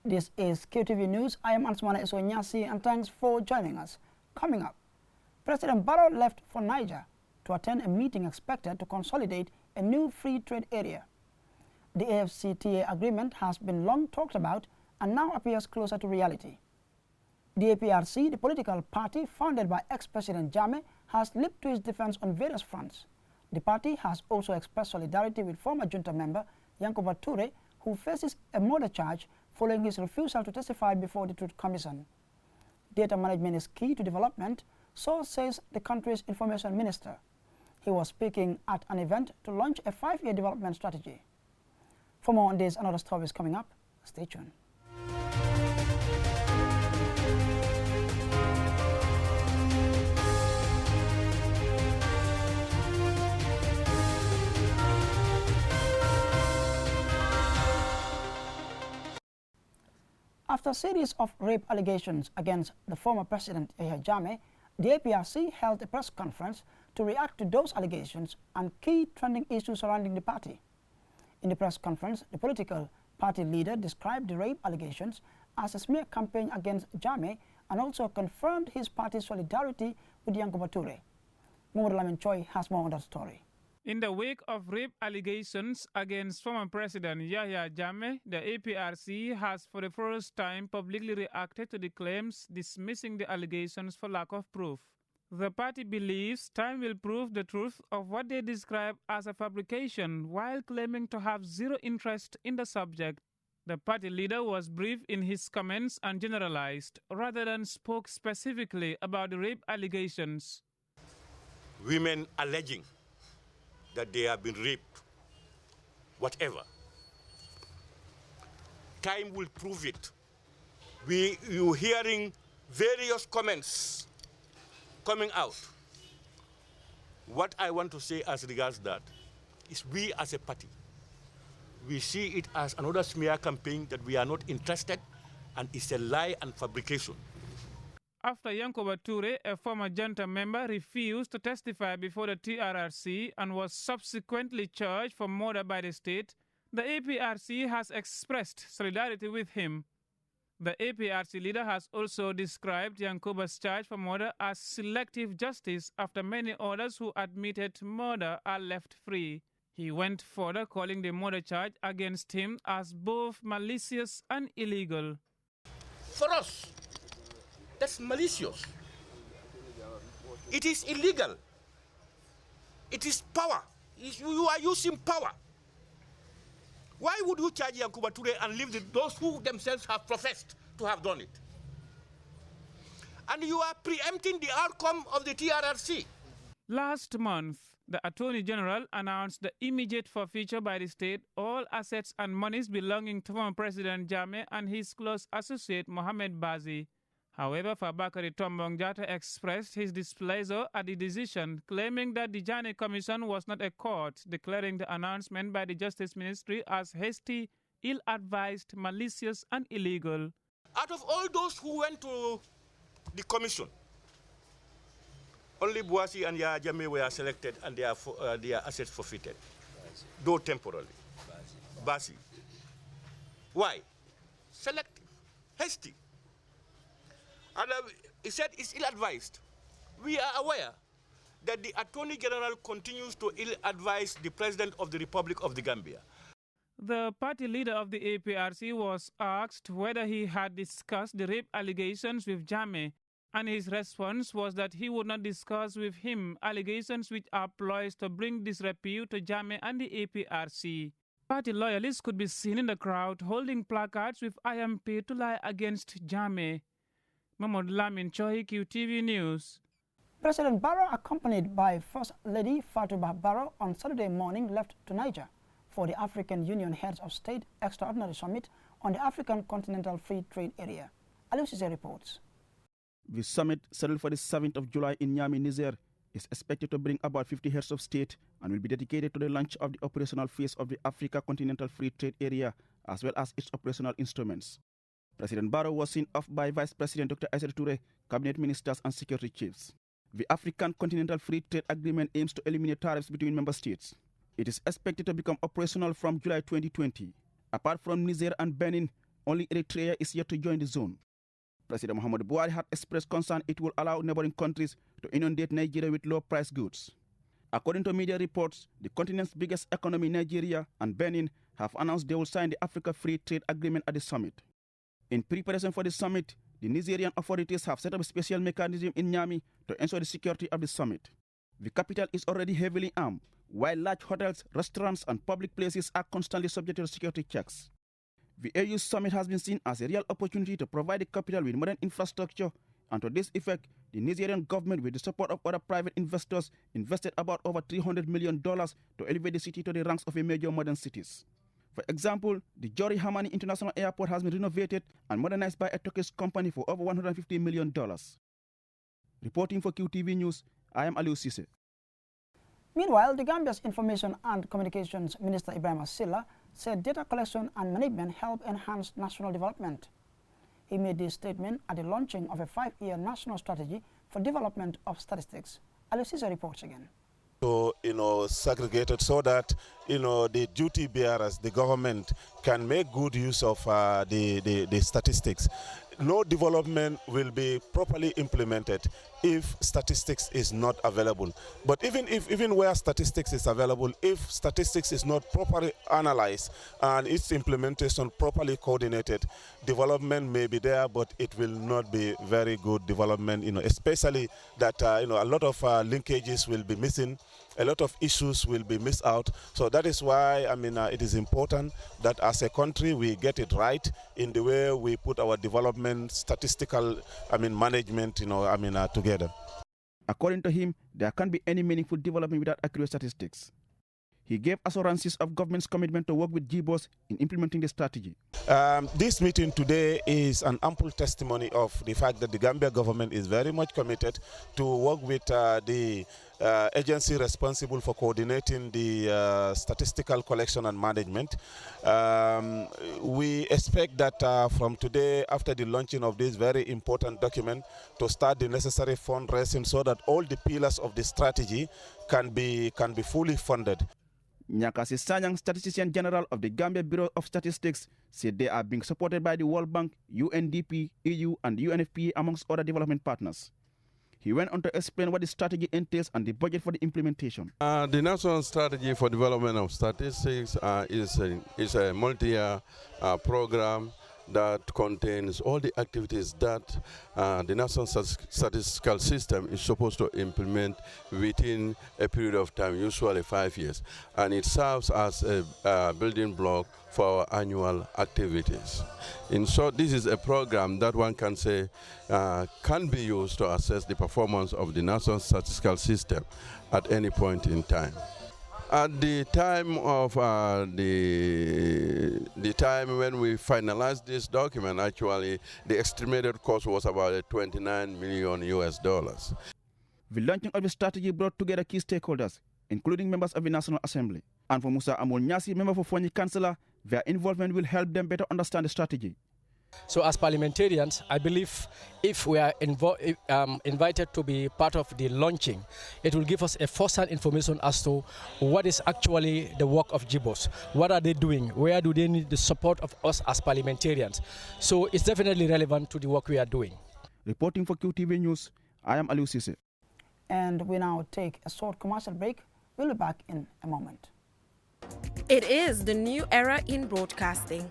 This is QTV News. I am Ansmana Esonyasi and thanks for joining us. Coming up, President Barrow left for Niger to attend a meeting expected to consolidate a new free trade area. The AFCTA agreement has been long talked about and now appears closer to reality. The APRC, the political party founded by ex-President Jammeh, has leaped to its defense on various fronts. The party has also expressed solidarity with former junta member Yankuba Toure, who faces a murder charge following his refusal to testify before the Truth Commission. Data management is key to development, so says the country's information minister. He was speaking at an event to launch a 5-year development strategy. For more on this and other stories coming up, stay tuned. After a series of rape allegations against the former President Yahya Jammeh, the APRC held a press conference to react to those allegations and key trending issues surrounding the party. In the press conference, the political party leader described the rape allegations as a smear campaign against Jammeh and also confirmed his party's solidarity with Yankuba Toure. Mohamed Lamin Choi has more on that story. In the wake of rape allegations against former President Yahya Jammeh, the APRC has for the first time publicly reacted to the claims, dismissing the allegations for lack of proof. The party believes time will prove the truth of what they describe as a fabrication, while claiming to have zero interest in the subject. The party leader was brief in his comments and generalized, rather than spoke specifically about the rape allegations. Women alleging that they have been raped, whatever. Time will prove it. You're hearing various comments coming out. What I want to say as regards that is we as a party, we see it as another smear campaign that we are not interested, and it's a lie and fabrication. After Yankuba Toure, a former junta member, refused to testify before the TRRC and was subsequently charged for murder by the state, the APRC has expressed solidarity with him. The APRC leader has also described Yankuba's charge for murder as selective justice after many others who admitted murder are left free. He went further, calling the murder charge against him as both malicious and illegal. For us, that's malicious. It is illegal. It is power. You are using power. Why would you charge Yankuba Toure and leave those who themselves have professed to have done it? And you are preempting the outcome of the TRRC. Last month, the Attorney General announced the immediate forfeiture by the state all assets and monies belonging to former President Jammeh and his close associate Mohamed Bazi. However, Fabakary Tombong Jatta expressed his displeasure at the decision, claiming that the Jammeh Commission was not a court, declaring the announcement by the Justice Ministry as hasty, ill-advised, malicious and illegal. Out of all those who went to the commission, only Bouassi and Yahya Jammeh were selected and their assets forfeited, though temporarily. Basi. Why? Selective, hasty. And he said it's ill-advised. We are aware that the Attorney General continues to ill-advise the President of the Republic of the Gambia. The party leader of the APRC was asked whether he had discussed the rape allegations with Jammeh, and his response was that he would not discuss with him allegations which are poised to bring disrepute to Jammeh and the APRC. Party loyalists could be seen in the crowd holding placards with "I am paid to lie" against Jammeh. Mohamed Lamin Choi, QTV News. President Barrow, accompanied by First Lady Fatou Barrow, on Saturday morning left to Niger for the African Union Heads of State Extraordinary Summit on the African Continental Free Trade Area. Alucise reports. The summit, scheduled for the 7th of July in Niamey, Niger, is expected to bring about 50 heads of state and will be dedicated to the launch of the operational phase of the Africa Continental Free Trade Area, as well as its operational instruments. President Barrow was seen off by Vice President Dr. Aïssata Touré, cabinet ministers and security chiefs. The African Continental Free Trade Agreement aims to eliminate tariffs between member states. It is expected to become operational from July 2020. Apart from Niger and Benin, only Eritrea is yet to join the zone. President Muhammadu Buhari had expressed concern it will allow neighboring countries to inundate Nigeria with low-priced goods. According to media reports, the continent's biggest economy, Nigeria and Benin, have announced they will sign the Africa Free Trade Agreement at the summit. In preparation for the summit, the Nigerian authorities have set up a special mechanism in Niamey to ensure the security of the summit. The capital is already heavily armed, while large hotels, restaurants, and public places are constantly subject to security checks. The AU summit has been seen as a real opportunity to provide the capital with modern infrastructure, and to this effect, the Nigerian government, with the support of other private investors, invested about over $300 million to elevate the city to the ranks of a major modern cities. For example, the Jori Hamani International Airport has been renovated and modernized by a Turkish company for over $150 million. Reporting for QTV News, I am Aliou Cisse. Meanwhile, the Gambia's Information and Communications Minister Ibrahim Asila said data collection and management help enhance national development. He made this statement at the launching of a 5-year national strategy for development of statistics. Aliou Cisse reports again. So, segregated so that, the duty bearers, the government, can make good use of the statistics. No development will be properly implemented if statistics is not available. But even where statistics is available, if statistics is not properly analyzed and its implementation properly coordinated, development may be there, but it will not be very good development, especially that, a lot of linkages will be missing, a lot of issues will be missed out. So that is why, it is important that as a country we get it right in the way we put our development, statistical, management, together. According to him, there can't be any meaningful development without accurate statistics. He gave assurances of government's commitment to work with GBOS in implementing the strategy. This meeting today is an ample testimony of the fact that the Gambia government is very much committed to work with the agency responsible for coordinating the statistical collection and management. We expect that from today, after the launching of this very important document, to start the necessary fundraising so that all the pillars of the strategy can be fully funded. Nyakasi Sanyang, Statistician General of the Gambia Bureau of Statistics, said they are being supported by the World Bank, UNDP, EU, and UNFPA, amongst other development partners. He went on to explain what the strategy entails and the budget for the implementation. The National Strategy for Development of Statistics is a multi-year program that contains all the activities that the National Statistical System is supposed to implement within a period of time, usually 5 years. And it serves as a building block for our annual activities. In short, this is a program that one can say can be used to assess the performance of the National Statistical System at any point in time. At the time of the time when we finalized this document, actually, the estimated cost was about $29 million. The launching of the strategy brought together key stakeholders, including members of the National Assembly. And for Musa Amul Nyasi, member for Fonyi Councillor, their involvement will help them better understand the strategy. So as parliamentarians, I believe if we are invited to be part of the launching, it will give us a first-hand information as to what is actually the work of GBOS. What are they doing? Where do they need the support of us as parliamentarians? So it's definitely relevant to the work we are doing. Reporting for QTV News, I am Aliou Cisse. And we now take a short commercial break. We'll be back in a moment. It is the new era in broadcasting.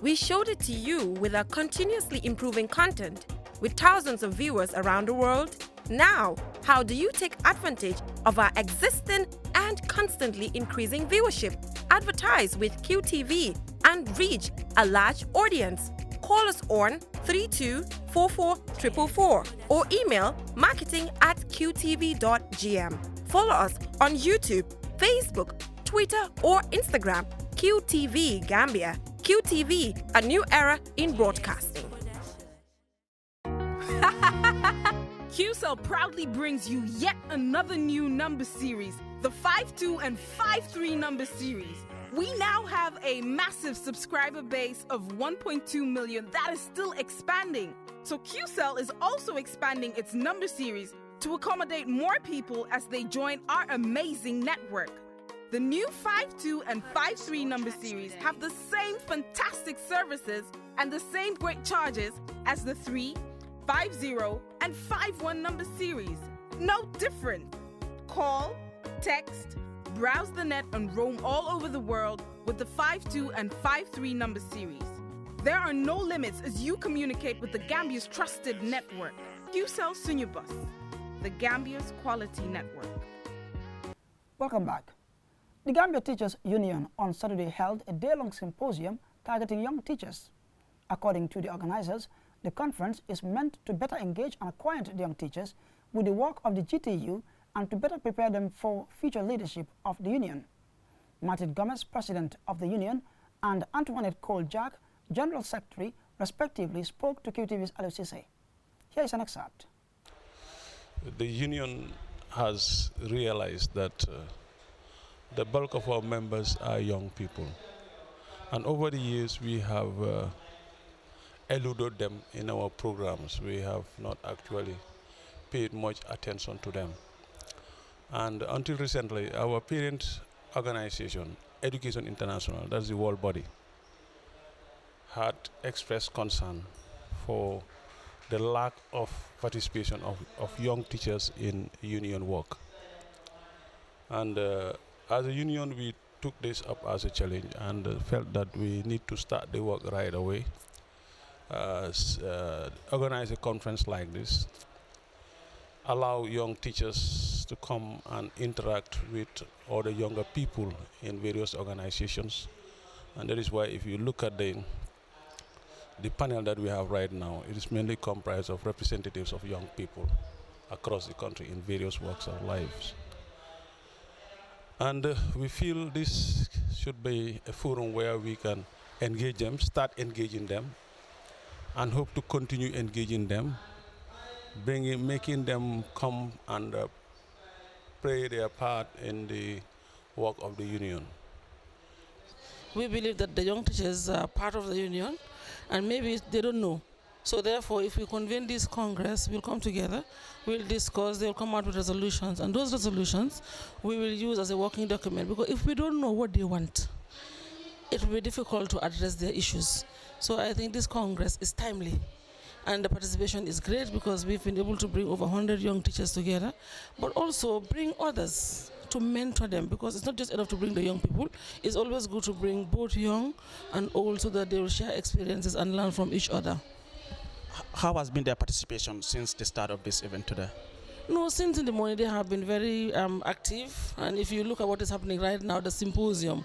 We showed it to you with our continuously improving content with thousands of viewers around the world. Now, how do you take advantage of our existing and constantly increasing viewership? Advertise with QTV and reach a large audience. Call us on 3244 or email marketing@qtv.gm. Follow us on YouTube, Facebook, Twitter or Instagram, QTV Gambia. QTV, a new era in broadcasting. QCell proudly brings you yet another new number series, the 52 and 53 number series. We now have a massive subscriber base of 1.2 million that is still expanding. So QCell is also expanding its number series to accommodate more people as they join our amazing network. The new 52 and 53 number series have the same fantastic services and the same great charges as the 3, 50, and 51 number series. No different. Call, text, browse the net, and roam all over the world with the 52 and 53 number series. There are no limits as you communicate with the Gambia's trusted network. QCell Sunyabus, the Gambia's quality network. Welcome back. The Gambia Teachers Union on Saturday held a day-long symposium targeting young teachers. According to the organizers, the conference is meant to better engage and acquaint the young teachers with the work of the GTU and to better prepare them for future leadership of the union. Martin Gomez, president of the union, and Antoinette Cole-Jack, general secretary, respectively, spoke to QTV's Aliou Cissé. Here is an excerpt. The union has realized that the bulk of our members are young people. And over the years, we have eluded them in our programs. We have not actually paid much attention to them. And until recently, our parent organization, Education International, that's the world body, had expressed concern for the lack of participation of young teachers in union work. And as a union, we took this up as a challenge and felt that we need to start the work right away. Organize a conference like this, allow young teachers to come and interact with other younger people in various organizations. And that is why if you look at the panel that we have right now, it is mainly comprised of representatives of young people across the country in various walks of lives. And we feel this should be a forum where we can engage them, start engaging them, and hope to continue engaging them, making them come and play their part in the work of the union. We believe that the young teachers are part of the union, and maybe they don't know. So therefore, if we convene this Congress, we'll come together, we'll discuss, they'll come out with resolutions, and those resolutions we will use as a working document, because if we don't know what they want, it will be difficult to address their issues. So I think this Congress is timely, and the participation is great because we've been able to bring over 100 young teachers together, but also bring others to mentor them, because it's not just enough to bring the young people. It's always good to bring both young and old so that they will share experiences and learn from each other. How has been their participation since the start of this event today? No, since in the morning they have been very active, and if you look at what is happening right now, the symposium,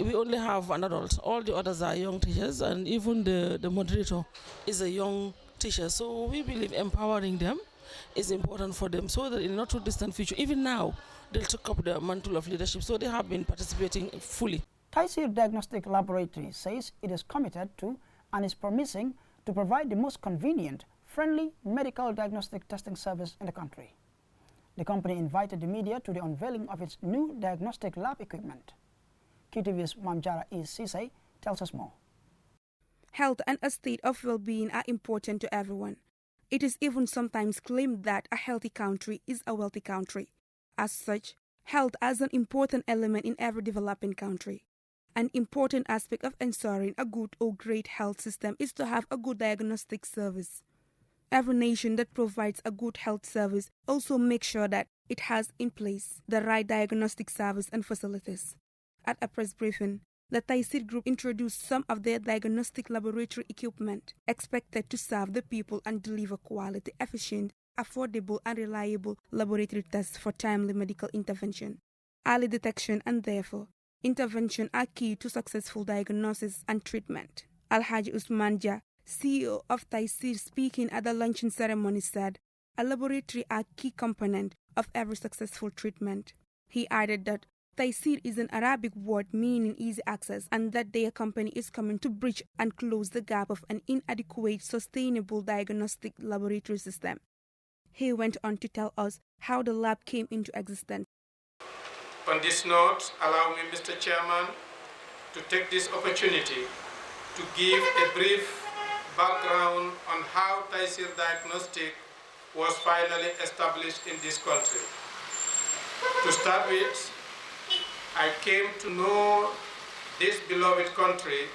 we only have an adult. All the others are young teachers, and even the moderator is a young teacher. So we believe empowering them is important for them, so that in the not too distant future, even now, they'll take up the mantle of leadership. So they have been participating fully. Taisir Diagnostic Laboratory says it is committed to and is promising to provide the most convenient, friendly medical diagnostic testing service in the country. The company invited the media to the unveiling of its new diagnostic lab equipment. QTV's Mamjara E. Sise tells us more. Health and a state of well-being are important to everyone. It is even sometimes claimed that a healthy country is a wealthy country. As such, health is an important element in every developing country. An important aspect of ensuring a good or great health system is to have a good diagnostic service. Every nation that provides a good health service also makes sure that it has in place the right diagnostic service and facilities. At a press briefing, the Taisir Group introduced some of their diagnostic laboratory equipment expected to serve the people and deliver quality, efficient, affordable, and reliable laboratory tests for timely medical intervention. Early detection and therefore intervention are key to successful diagnosis and treatment. Alhaji Usman Jah, CEO of Taisir, speaking at the luncheon ceremony, said, "A laboratory are a key component of every successful treatment." He added that Taisir is an Arabic word meaning easy access, and that their company is coming to bridge and close the gap of an inadequate, sustainable diagnostic laboratory system. He went on to tell us how the lab came into existence. On this note, allow me, Mr. Chairman, to take this opportunity to give a brief background on how Taisir Diagnostic was finally established in this country. To start with, I came to know this beloved country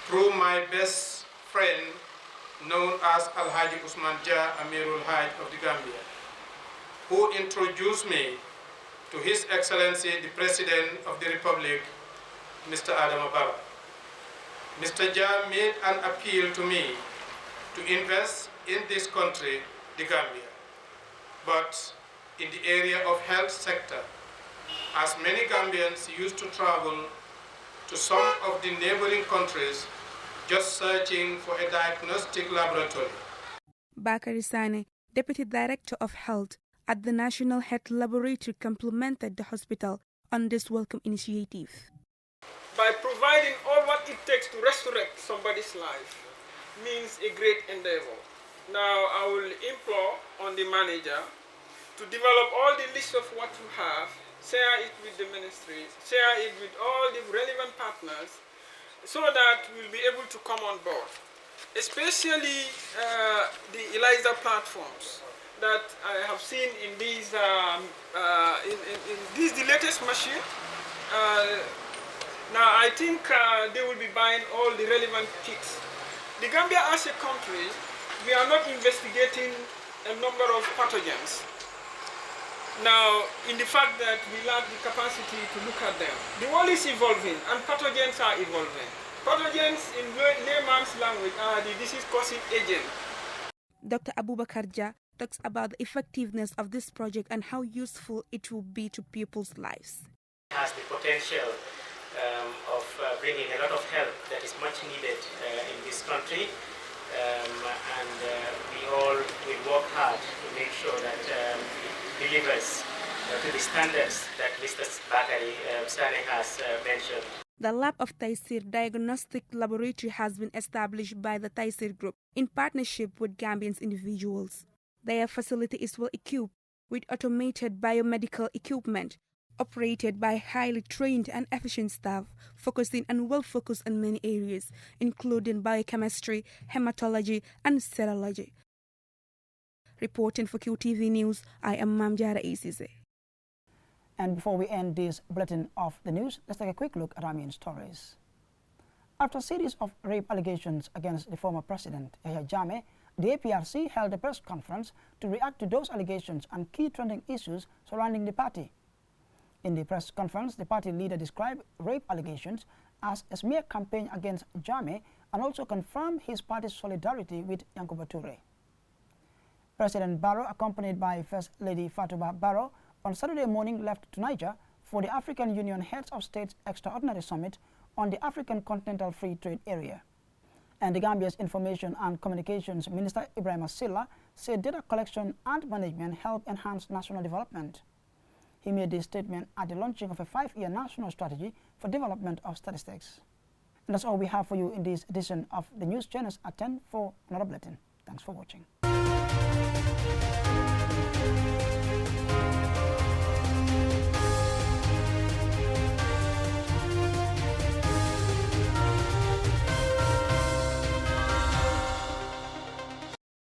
through my best friend, known as Alhaji Usman Jah Amirul Hajj of the Gambia, who introduced me to His Excellency the President of the Republic, Mr. Adama Barrow. Mr. Jah made an appeal to me to invest in this country, the Gambia, but in the area of health sector, as many Gambians used to travel to some of the neighboring countries just searching for a diagnostic laboratory. Bakari Sane, Deputy Director of Health at the National Health Laboratory, complimented the hospital on this welcome initiative. By providing all what it takes to resurrect somebody's life means a great endeavor. Now I will implore on the manager to develop all the list of what you have, share it with the ministry, share it with all the relevant partners, so that we'll be able to come on board. Especially the ELISA platforms that I have seen in these, the latest machine. Now I think they will be buying all the relevant kits. The Gambia as a country, we are not investigating a number of pathogens. Now, in the fact that we lack the capacity to look at them. The world is evolving and pathogens are evolving. Pathogens in layman's language are the disease-causing agent. Dr. Abubakar Jah talks about the effectiveness of this project and how useful it will be to people's lives. It has the potential of bringing a lot of help that is much needed in this country, and we all will work hard to make sure that it delivers to the standards that Mr. Bakari Sane has mentioned. The lab of Taisir Diagnostic Laboratory has been established by the Taisir Group in partnership with Gambian individuals. Their facility is well equipped with automated biomedical equipment, operated by highly trained and efficient staff, focusing and well focused on many areas, including biochemistry, hematology, and serology. Reporting for QTV News, I am Mamjara Isize. And before we end this bulletin of the news, let's take a quick look at our main stories. After a series of rape allegations against the former president, Yahya Jammeh, the APRC held a press conference to react to those allegations and key trending issues surrounding the party. In the press conference, the party leader described rape allegations as a smear campaign against Jammeh and also confirmed his party's solidarity with Yankuba Toure. President Barrow, accompanied by First Lady Fatouba Barrow, on Saturday morning left to Niger for the African Union Heads of States Extraordinary Summit on the African Continental Free Trade Area. And the Gambia's Information and Communications Minister Ibrahim Silla said data collection and management help enhance national development. He made this statement at the launching of a 5-year national strategy for development of statistics. And that's all we have for you in this edition of the news. Join us at 10 for another bulletin. Thanks for watching.